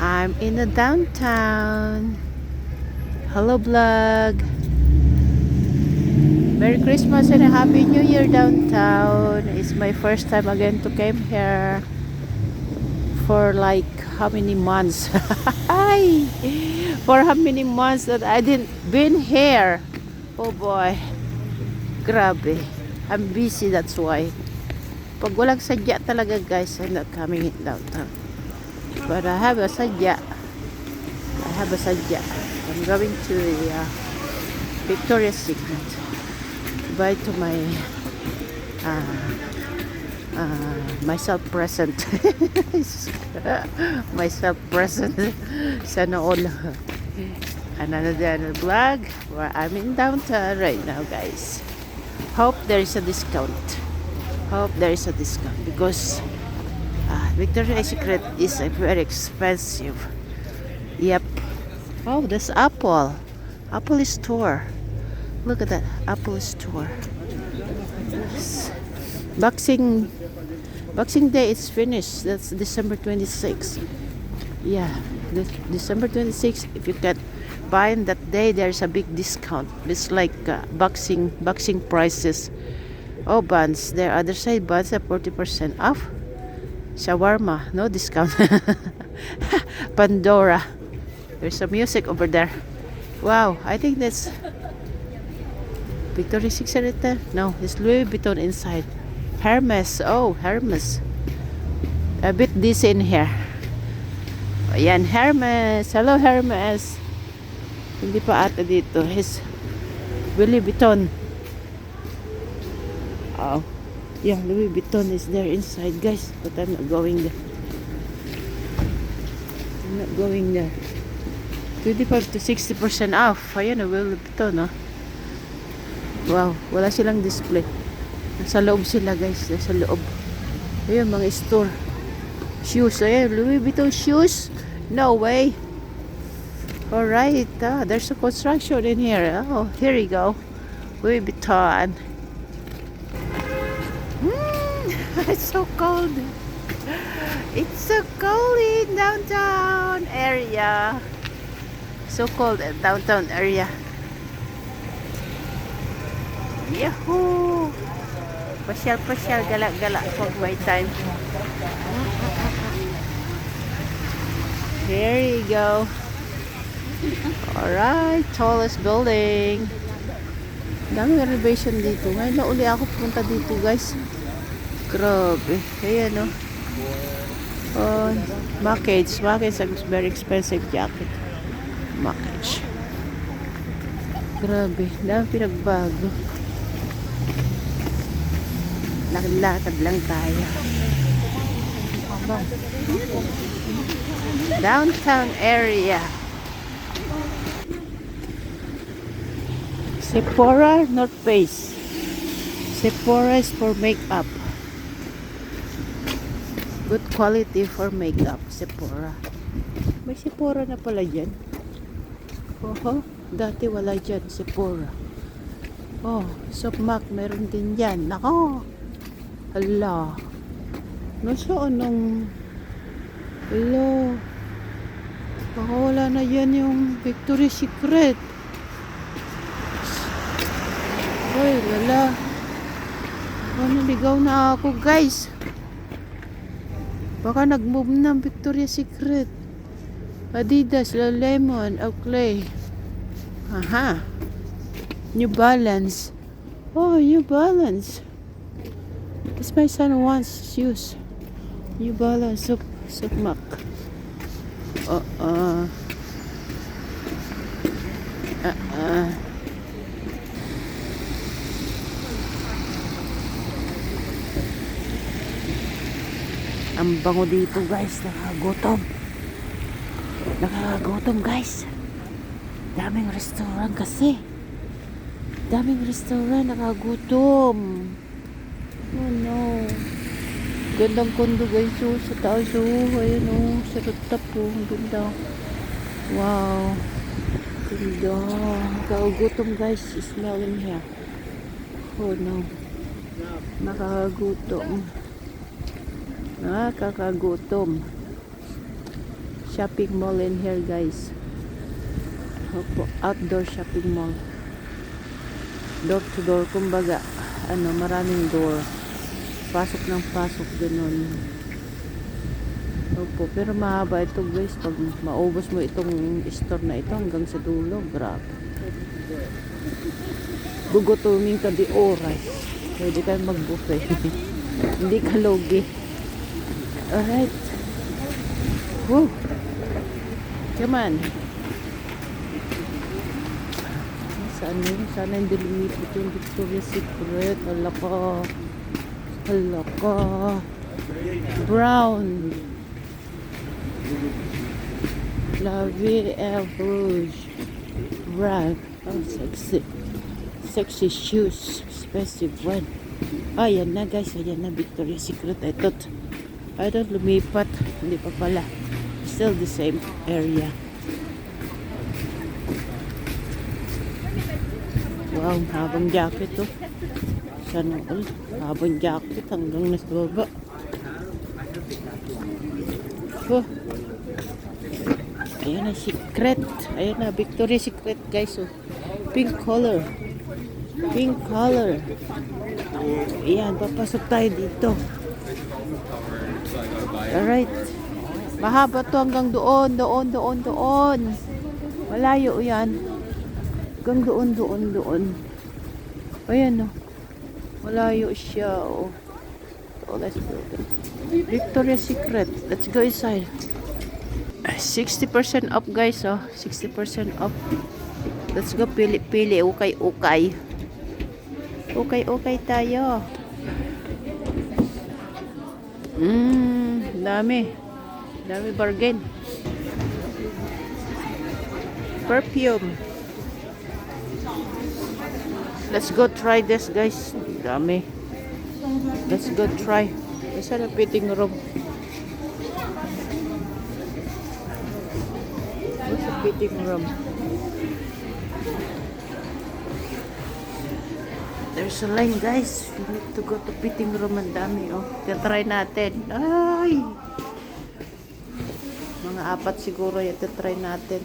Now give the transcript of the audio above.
I'm in the downtown. Hello vlog. Merry Christmas and a Happy New Year downtown. It's my first time again to came here for like how many months? Hi. For how many months that I didn't been here. Oh boy. Grabe. I'm busy, that's why. Pag walang sadya talaga guys, I'm not coming in downtown. But I have a sadya. I'm going to the Victoria's Secret. Buy to my myself present. Myself present. Sana all. Another vlog where I'm in downtown right now, guys. Hope there is a discount. Because Victoria's Secret is very expensive. Yep. Oh, there's Apple. Apple store. Look at that. Apple store. Boxing Day is finished. That's December 26th. Yeah. December 26th. If you can buy on that day, there's a big discount. It's like boxing prices. Oh, buns. There other side buns are 40% off. Shawarma, no discount. Pandora. There's some music over there. Wow, I think that's Victoria's Secret. No, it's Louis Vuitton inside. Hermes. Oh, Hermes. A bit this in here. Ayan, Hermes. Hello, Hermes. Hindi pa ata dito. It's Louis Vuitton. Oh. Yeah, Louis Vuitton is there inside, guys. But I'm not going there. 25 to 60% off. Ayan, Louis Vuitton, no? Wow, wala silang display. Nasa loob sila, guys. Nasa loob. Ayan, mga store. Shoes. Ayan, Louis Vuitton shoes. No way. Alright. There's a construction in here. Oh, here you go. Louis Vuitton. It's so cold. It's so cold in downtown area. So cold in downtown area. Yahoo! Pasyal, gala-gala pag may time. Here you go. Alright, tallest building. Daming renovation dito. Ngayon na uli ako pumunta dito, guys. Grabe. Ayan, no? Oh, Mackage is very expensive jacket. Mackage. Grabe. Dami pinagbago. Lakad lang tayo. Downtown area. Sephora, North Face. Sephora is for makeup. Good quality for makeup. Sephora. May Sephora na pala dyan. Oho, dati wala dyan. Sephora. Oh, Sopmac meron din dyan. Nako. Hala. Nasaan nung... Hala. Baka wala na yan yung Victoria's Secret. Ay, lala. Naligaw na ako, guys. Baka nag-move ng Victoria's Secret. Adidas, Lululemon, Oakley. Aha. New Balance. Oh, New Balance. This my son wants shoes. New Balance, Sopmac. Ang bango dito, guys. Nakakagutom, guys. Daming restaurant kasi. Nakakagutom. Oh no. Gandang kondo, guys. Sa taas. Ayan, sa rooftop po. Ang ganda. Wow. Ganda. Nakakagutom, guys. Smell in here. Oh no. Nakakagutom. shopping mall in here, guys. Opo, outdoor shopping mall. Door to door, kumbaga, maraming door. Pasok ng pasok, ganun. Opo, pero mahaba ito, guys. Pag maubos mo itong store na ito hanggang sa dulo, grabe. Gugutumin ka di oras. Pwede kayo mag-buffet. Hindi ka logi. Alright. Woo! Come on. Saan yun? Sana hindi lumipit yung Victoria's Secret. Hala ka. Hala ka. Brown. La Vie Rouge. Brown. Oh, sexy. Sexy shoes. Expensive one. Ayan na, guys. Ayan na, Victoria's Secret. I don't lumipat. Hindi pa pala. Still the same area. Wow, habang jacket to. Sana all. Habang jacket hanggang nasa baba. Oh. Ayan na, Secret. Ayan na, Victoria's Secret, guys. Oh. Pink color. Pink color. Ayan, papasok tayo dito. Alright. Mahaba to hanggang doon. Malayo yan. Hanggang doon. Ayan, oh. Malayo siya, oh. So, let's go. Victoria's Secret. Let's go inside. 60% off, guys, oh. 60% off. Let's go, pili. Ukay. Ukay tayo. Dami bargain. Perfume. Let's go try this, guys. Dami. Let's go try. Isa na fitting room. What's a fitting room? There's a line, guys. We need to go to fitting room. Ang dami, oh. Try natin. Ay! Mga 4 siguro. Try natin.